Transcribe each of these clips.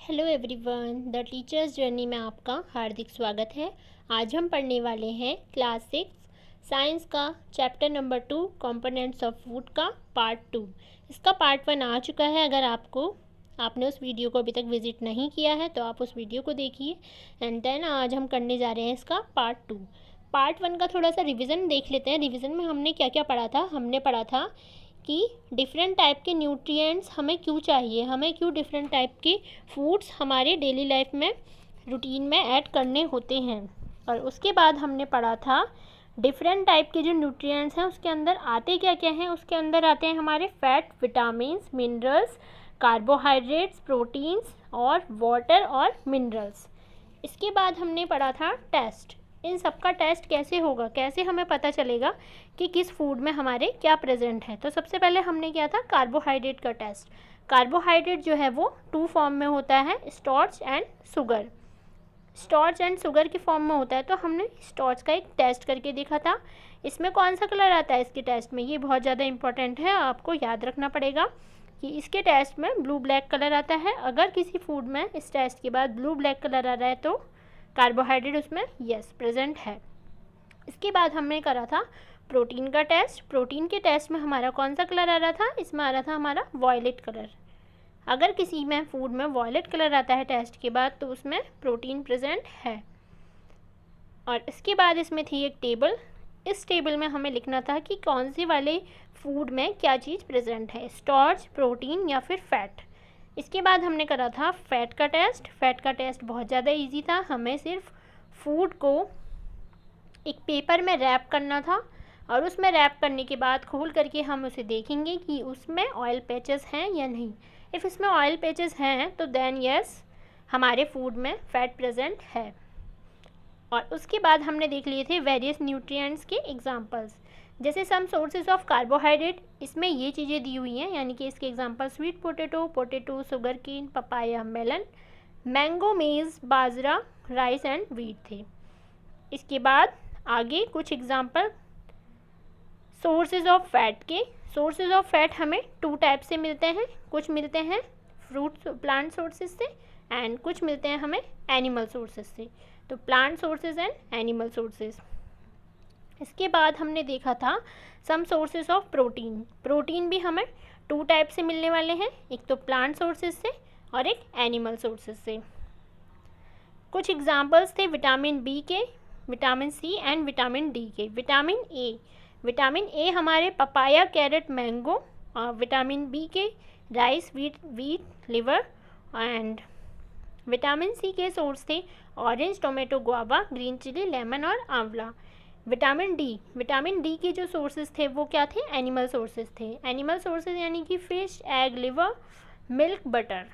Hello everyone, the teachers journey में आपका हार्दिक स्वागत है। आज हम पढ़ने वाले हैं क्लास 6 साइंस का chapter number 2 components of food का पार्ट 2। इसका पार्ट 1 आ चुका है। अगर आपने उस वीडियो को अभी तक विजिट नहीं किया है तो आप उस वीडियो को देखिए। एंड देन आज हम करने जा रहे हैं इसका पार्ट 2। पार्ट 1 का थोड़ा सा रिविज़न देख लेते हैं। रिविज़न में हमने क्या क्या पढ़ा था। हमने पढ़ा था कि डिफरेंट टाइप के न्यूट्रिएंट्स हमें क्यों चाहिए, हमें क्यों डिफरेंट टाइप के फूड्स हमारे डेली लाइफ में रूटीन में ऐड करने होते हैं। और उसके बाद हमने पढ़ा था डिफरेंट टाइप के जो न्यूट्रिएंट्स हैं उसके अंदर आते क्या क्या हैं। उसके अंदर आते हैं हमारे fat, vitamins, minerals, carbohydrates, proteins और वाटर और मिनरल्स। इसके बाद हमने पढ़ा था टेस्ट। इन सब का टेस्ट कैसे होगा, कैसे हमें पता चलेगा कि किस फूड में हमारे क्या प्रेजेंट है। तो सबसे पहले हमने किया था कार्बोहाइड्रेट का टेस्ट। कार्बोहाइड्रेट जो है वो 2 फॉर्म में होता है, starch and sugar. Starch and sugar की फॉर्म में होता है। तो हमने स्टार्च का एक टेस्ट करके देखा था। इसमें कौन सा कलर आता है इसके टेस्ट में, ये बहुत ज़्यादा इंपॉर्टेंट है, आपको याद रखना पड़ेगा कि इसके टेस्ट में ब्लू ब्लैक कलर आता है। अगर किसी फूड में इस टेस्ट के बाद ब्लू ब्लैक कलर आ रहा है तो कार्बोहाइड्रेट उसमें यस प्रेजेंट है। इसके बाद हमने करा था प्रोटीन का टेस्ट। प्रोटीन के टेस्ट में हमारा कौन सा कलर आ रहा था, इसमें आ रहा था हमारा वॉयलेट कलर। अगर किसी में फूड में वॉयलेट कलर आता है टेस्ट के बाद तो उसमें प्रोटीन प्रेजेंट है। और इसके बाद इसमें थी एक टेबल। इस टेबल में हमें लिखना था कि कौन से वाले फूड में क्या चीज़ प्रेजेंट है, स्टार्च, प्रोटीन या फिर फैट। इसके बाद हमने करा था फैट का टेस्ट। फैट का टेस्ट बहुत ज़्यादा इजी था। हमें सिर्फ फूड को एक पेपर में रैप करना था और उसमें रैप करने के बाद खोल करके हम उसे देखेंगे कि उसमें ऑयल पैचेस हैं या नहीं। इफ़ इसमें ऑयल पैचेस हैं तो देन यस हमारे फूड में फैट प्रेजेंट है। और उसके बाद हमने देख लिए थे वेरियस न्यूट्रिएंट्स के एग्जांपल्स, जैसे सम सोर्सेज ऑफ कार्बोहाइड्रेट। इसमें ये चीज़ें दी हुई हैं, यानी कि इसके example sweet potato, sugar cane, papaya, melon, mango, maize, bajra, rice and wheat थे। इसके बाद आगे कुछ एग्जांपल सोर्सेज ऑफ फैट के। सोर्सेज ऑफ फैट हमें 2 टाइप से मिलते हैं। कुछ मिलते हैं फ्रूट प्लांट सोर्सेज से एंड कुछ मिलते हैं हमें एनिमल सोर्सेज से। तो plant sources and animal sources. इसके बाद हमने देखा था some sources of protein. Protein भी हमें 2 टाइप से मिलने वाले हैं, एक तो प्लांट सोर्सेज से और एक एनिमल सोर्सेज से। कुछ एग्जांपल्स थे विटामिन बी के, vitamin C and vitamin D के। विटामिन ए हमारे पपाया, कैरेट, मैंगो। और विटामिन बी के rice, wheat, liver. And vitamin C के सोर्स थे orange, tomato, guava, green chilli, lemon और आंवला। विटामिन डी के जो सोर्सेज थे वो क्या थे, एनिमल सोर्सेज थे। एनिमल सोर्सेज यानी कि fish, egg, liver, milk, butter.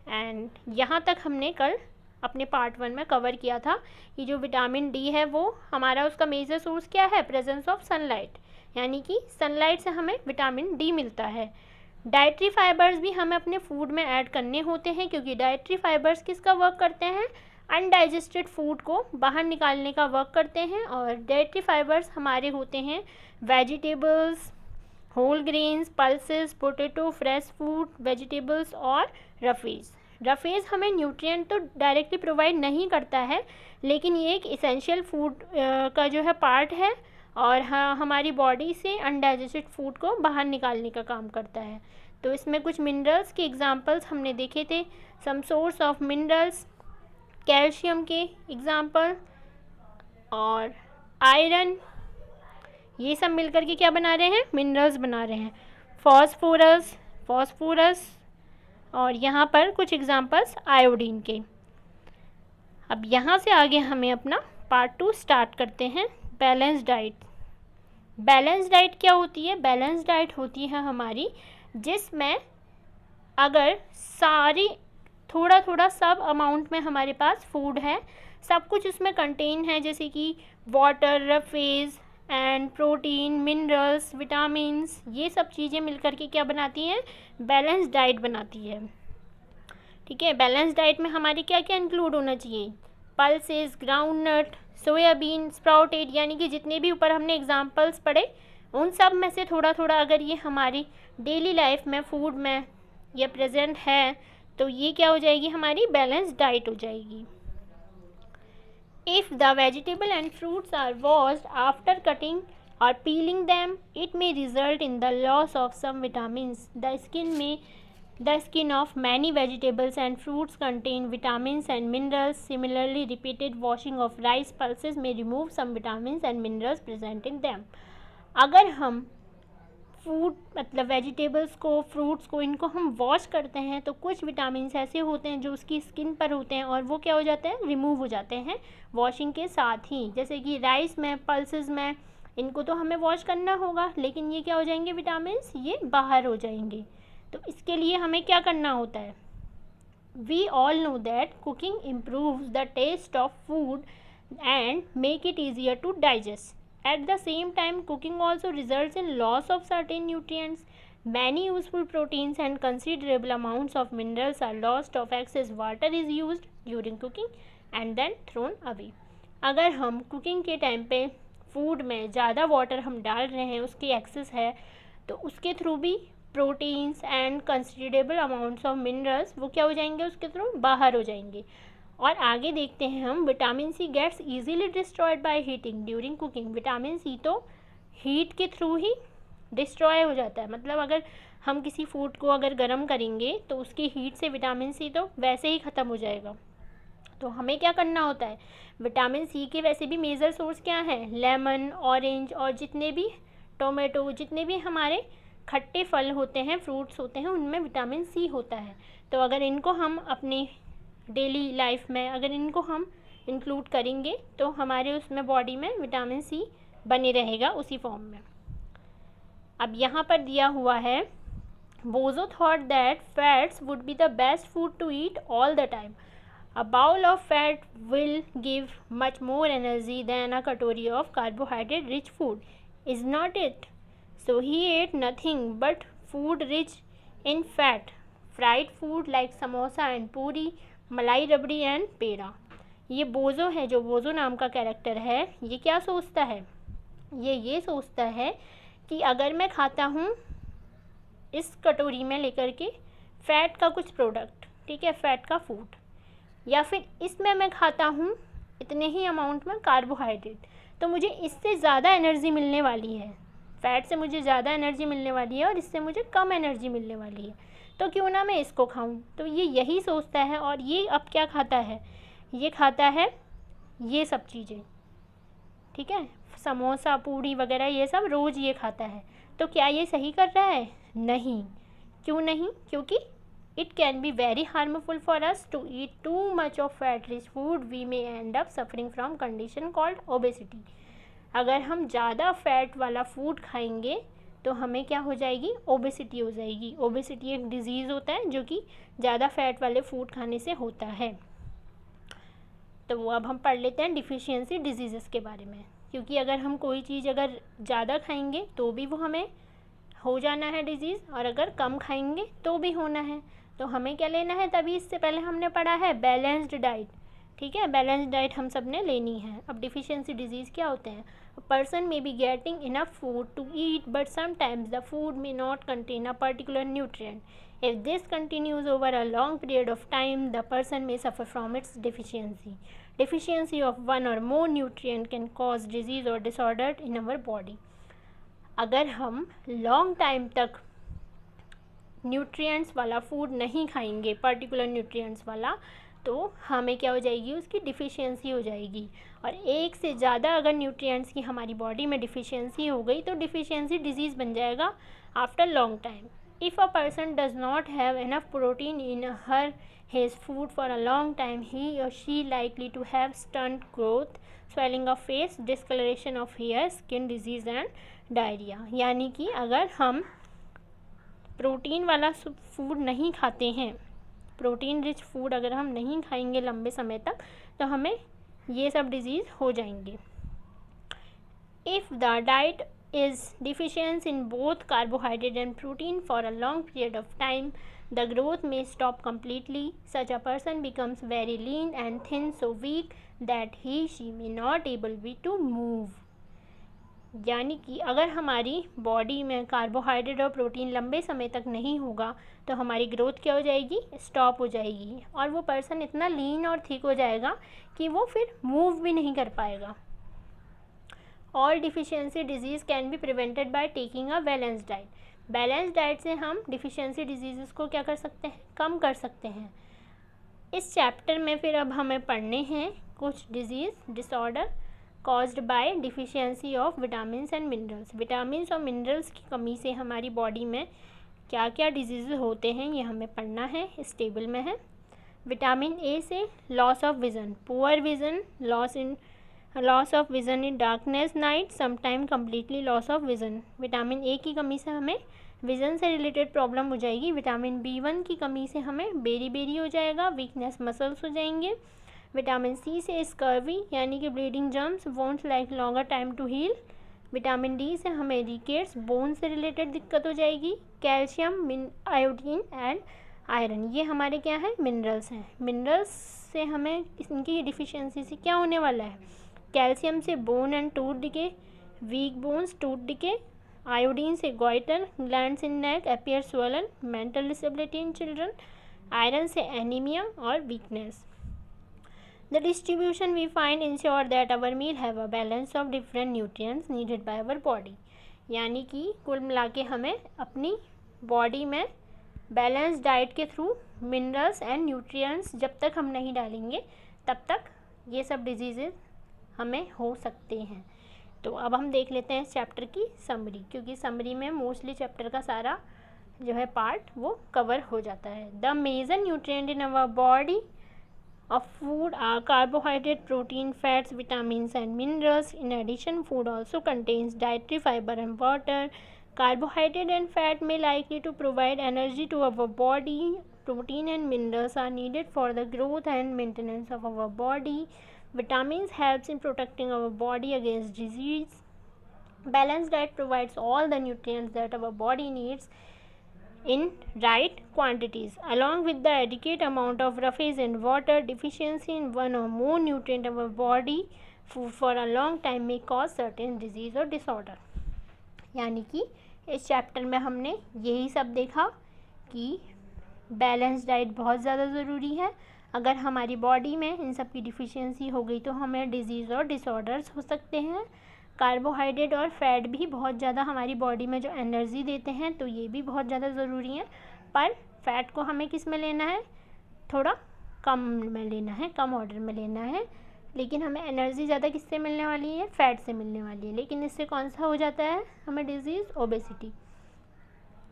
And यहाँ तक हमने कल अपने पार्ट 1 में कवर किया था कि जो विटामिन डी है वो हमारा उसका मेजर सोर्स क्या है, प्रेजेंस ऑफ सनलाइट, यानी कि सनलाइट से हमें विटामिन डी मिलता है। डाइट्री फाइबर्स भी हमें अपने फूड में ऐड करने होते हैं, क्योंकि डाइट्री फाइबर्स किसका वर्क करते हैं, अनडाइजेस्टेड फूड को बाहर निकालने का वर्क करते हैं। और डाइट्री फाइबर्स हमारे होते हैं vegetables, whole grains, pulses, potato, fresh food, vegetables और रफेज हमें न्यूट्रिएंट तो डायरेक्टली प्रोवाइड नहीं करता है, लेकिन ये एक इसेंशियल फूड का जो है पार्ट है और हाँ हमारी बॉडी से अनडाइजेस्टेड फूड को बाहर निकालने का काम करता है। तो इसमें कुछ मिनरल्स के एग्जांपल्स हमने देखे थे। Some source of minerals, calcium के एग्जांपल और आयरन, ये सब मिलकर के क्या बना रहे हैं, मिनरल्स बना रहे हैं। फॉस्फोरस और यहाँ पर कुछ एग्जांपल्स आयोडीन के। अब यहाँ से आगे हमें अपना पार्ट 2 स्टार्ट करते हैं। Balance diet. बैलेंस डाइट क्या होती है, बैलेंस डाइट होती है हमारी जिसमें अगर सारी थोड़ा थोड़ा सब अमाउंट में हमारे पास फूड है, सब कुछ उसमें कंटेन है, जैसे कि water, roughage and protein, minerals, vitamins, ये सब चीज़ें मिलकर के क्या बनाती हैं, बैलेंस डाइट बनाती है। ठीक है, बैलेंस डाइट में हमारे क्या क्या इंक्लूड होना चाहिए, पल्सेस, ग्राउंडनट, सोयाबीन, स्प्राउटेड, यानी कि जितने भी ऊपर हमने एग्जांपल्स पढ़े उन सब में से थोड़ा थोड़ा अगर ये हमारी डेली लाइफ में फूड में ये प्रेजेंट है तो ये क्या हो जाएगी, हमारी बैलेंस डाइट हो जाएगी। If the vegetable and fruits are washed after cutting or peeling them, it may result in the loss of some vitamins. The skin of many vegetables and fruits contain vitamins and minerals. Similarly, repeated washing of rice pulses may remove some vitamins and minerals present in them. अगर हम food मतलब vegetables को, fruits को, इनको हम wash करते हैं तो कुछ विटामिन्स ऐसे होते हैं जो उसकी स्किन पर होते हैं और वो क्या हो जाते हैं, रिमूव हो जाते हैं वॉशिंग के साथ ही। जैसे कि राइस में, पल्सेस में, इनको तो हमें वॉश करना होगा, लेकिन ये क्या हो जाएंगे, विटामिन्स ये बाहर हो जाएंगे। तो इसके लिए हमें क्या करना होता है, we all know that cooking improves the taste of food and make it easier to digest. At the same time, cooking also results in loss of certain nutrients. Many useful proteins and considerable amounts of minerals are lost if excess water is used during cooking and then thrown away. अगर हम cooking के time पे food में ज़्यादा water हम डाल रहे हैं, उसकी एक्सेस है, तो उसके थ्रू भी proteins and considerable amounts of minerals वो क्या हो जाएंगे, उसके थ्रू बाहर हो जाएंगे। और आगे देखते हैं हम, vitamin C gets easily destroyed by heating during cooking. Vitamin C तो हीट के थ्रू ही डिस्ट्रॉय हो जाता है, मतलब अगर हम किसी फूड को अगर गर्म करेंगे तो उसकी हीट से विटामिन सी तो वैसे ही ख़त्म हो जाएगा। तो हमें क्या करना होता है, विटामिन सी के वैसे भी मेजर सोर्स क्या हैं, लेमन, ऑरेंज और जितने भी टोमेटो, जितने भी हमारे खट्टे फल होते हैं, फ्रूट्स होते हैं, उनमें विटामिन सी होता है। तो अगर इनको हम अपनी डेली लाइफ में अगर इनको हम इंक्लूड करेंगे तो हमारे उसमें बॉडी में विटामिन सी बने रहेगा उसी फॉर्म में। अब यहाँ पर दिया हुआ है, Bojo thought that fats would be the best food to eat all the time. A bowl of fat will give much more energy than a katori of carbohydrate rich food, is not it? So he ate nothing but food rich in fat, fried food like samosa and puri, malai rabri and पेड़ा। ये बोजो है, जो बोजो नाम का character है, ये क्या सोचता है, ये सोचता है कि अगर मैं खाता हूँ इस कटोरी में लेकर के फ़ैट का कुछ प्रोडक्ट, ठीक है, फ़ैट का फूड, या फिर इसमें मैं खाता हूँ इतने ही अमाउंट में कार्बोहाइड्रेट, तो मुझे इससे ज़्यादा एनर्जी मिलने वाली है, फ़ैट से मुझे ज़्यादा एनर्जी मिलने वाली है और इससे मुझे कम एनर्जी मिलने वाली है, तो क्यों ना मैं इसको खाऊं। तो ये यही सोचता है। और ये अब क्या खाता है, ये खाता है ये सब चीज़ें, ठीक है, समोसा, पूड़ी वगैरह, ये सब रोज़ ये खाता है। तो क्या ये सही कर रहा है? नहीं। क्यों नहीं? क्योंकि it can be very harmful for us to eat too much of fat rich food, we may end up suffering from condition called obesity. अगर हम ज़्यादा फैट वाला फूड खाएंगे तो हमें क्या हो जाएगी, ओबेसिटी हो जाएगी। ओबेसिटी एक डिजीज़ होता है जो कि ज़्यादा फैट वाले फूड खाने से होता है। तो वो अब हम पढ़ लेते हैं डिफिशियंसी डिजीज़ के बारे में, क्योंकि अगर हम कोई चीज़ अगर ज़्यादा खाएंगे तो भी वो हमें हो जाना है डिजीज़, और अगर कम खाएंगे तो भी होना है। तो हमें क्या लेना है, तभी इससे पहले हमने पढ़ा है बैलेंस्ड डाइट, ठीक है, बैलेंस डाइट हम सब ने लेनी है। अब डिफिशियंसी डिजीज़ क्या होते हैं, a person may be getting enough food to eat but sometimes the food may not contain a particular nutrient. If this continues over a long period of time, the person may suffer from its deficiency. Deficiency of one or more nutrient can cause disease or disorder in our body. अगर हम long time तक nutrients वाला food नहीं खाएंगे, particular nutrients वाला, तो हमें क्या हो जाएगी, उसकी डिफिशियंसी हो जाएगी। और एक से ज़्यादा अगर न्यूट्रिएंट्स की हमारी बॉडी में डिफिशियंसी हो गई तो डिफिशियंसी डिजीज़ बन जाएगा after long time. If a person does not have enough protein in her his food for a long time, he or she likely to have stunt growth, swelling of face, discoloration of hair, skin disease and diarrhea। यानी कि अगर हम protein वाला food नहीं खाते हैं, protein rich food अगर हम नहीं खाएंगे लंबे समय तक, तो हमें ये सब डिजीज़ हो जाएंगे। If the diet is deficient in both carbohydrate and protein for a long period of time, the growth may stop completely. Such a person becomes very lean and thin, so weak that he she may not able be to move. यानी कि अगर हमारी body में carbohydrate और protein लंबे समय तक नहीं होगा तो हमारी ग्रोथ क्या हो जाएगी, स्टॉप हो जाएगी, और वो पर्सन इतना लीन और थिक हो जाएगा कि वो फिर मूव भी नहीं कर पाएगा। All deficiency disease can be prevented by taking a balance diet. Balance diet से हम डिफिशियंसी डिजीज़ को क्या कर सकते हैं, कम कर सकते हैं। इस चैप्टर में फिर अब हमें पढ़ने हैं कुछ disorder caused by deficiency of vitamins and minerals. Vitamins और मिनरल्स की कमी से हमारी बॉडी में क्या क्या डिजीज़ होते हैं ये हमें पढ़ना है। इस टेबल में है विटामिन ए से loss of vision, poor vision, loss of vision in darkness night, sometime completely loss of vision. Vitamin A की कमी से हमें विज़न से रिलेटेड प्रॉब्लम हो जाएगी। विटामिन B1 की कमी से हमें बेरी हो जाएगा, वीकनेस मसल्स हो जाएंगे। विटामिन सी से स्कर्वी यानी कि bleeding germs, won't like longer time to heal. Vitamin D से हमें रिकेट्स, बोन से रिलेटेड दिक्कत हो जाएगी। कैल्शियम, आयोडीन एंड आयरन, ये हमारे क्या है, मिनरल्स हैं। मिनरल्स से हमें इनकी डिफिशियंसी से क्या होने वाला है, कैल्शियम से bone and tooth decay, weak bones, tooth decay. Iodine से goitre, glands in neck appear swollen, mental disability in children. Iron से एनीमिया और weakness. The distribution we find ensure that our meal have a balance of different nutrients needed by our body। यानी कि कुल मिला के हमें अपनी body में बैलेंस डाइट के थ्रू मिनरल्स एंड न्यूट्रिएंट्स जब तक हम नहीं डालेंगे तब तक ये सब डिजीज़ेज हमें हो सकते हैं। तो अब हम देख लेते हैं इस चैप्टर की समरी, क्योंकि समरी में मोस्टली चैप्टर का सारा जो है पार्ट वो कवर हो जाता है। The major nutrient in our body of food are carbohydrate, protein, fats, vitamins and minerals. In addition, food also contains dietary fiber and water. Carbohydrate and fat may likely to provide energy to our body. Protein and minerals are needed for the growth and maintenance of our body. Vitamins helps in protecting our body against disease. Balanced diet provides all the nutrients that our body needs in right quantities, along with the adequate amount of roughage and water. Deficiency in one or more nutrient of our body for a long time may cause certain disease or disorder। यानी कि इस chapter में हमने यही सब देखा कि balance diet बहुत ज़्यादा ज़रूरी है। अगर हमारी बॉडी में इन सब की डिफिशियंसी हो गई तो हमें डिजीज़ और डिसऑर्डर्स हो सकते हैं। कार्बोहाइड्रेट और फैट भी बहुत ज़्यादा हमारी बॉडी में जो एनर्जी देते हैं तो ये भी बहुत ज़्यादा ज़रूरी है, पर फैट को हमें किस में लेना है, थोड़ा कम में लेना है, कम ऑर्डर में लेना है। लेकिन हमें एनर्जी ज़्यादा किससे मिलने वाली है, फ़ैट से मिलने वाली है। लेकिन इससे कौन सा हो जाता है हमें डिजीज़, ओबेसिटी।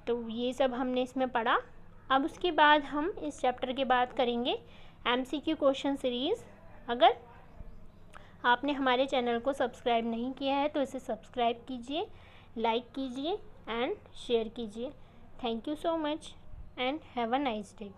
तो ये सब हमने इसमें पढ़ा। अब उसके बाद हम इस चैप्टर के बाद करेंगे MCQ क्वेश्चन सीरीज़। अगर आपने हमारे चैनल को सब्सक्राइब नहीं किया है तो इसे सब्सक्राइब कीजिए, लाइक कीजिए एंड शेयर कीजिए। Thank you so much and have a nice day.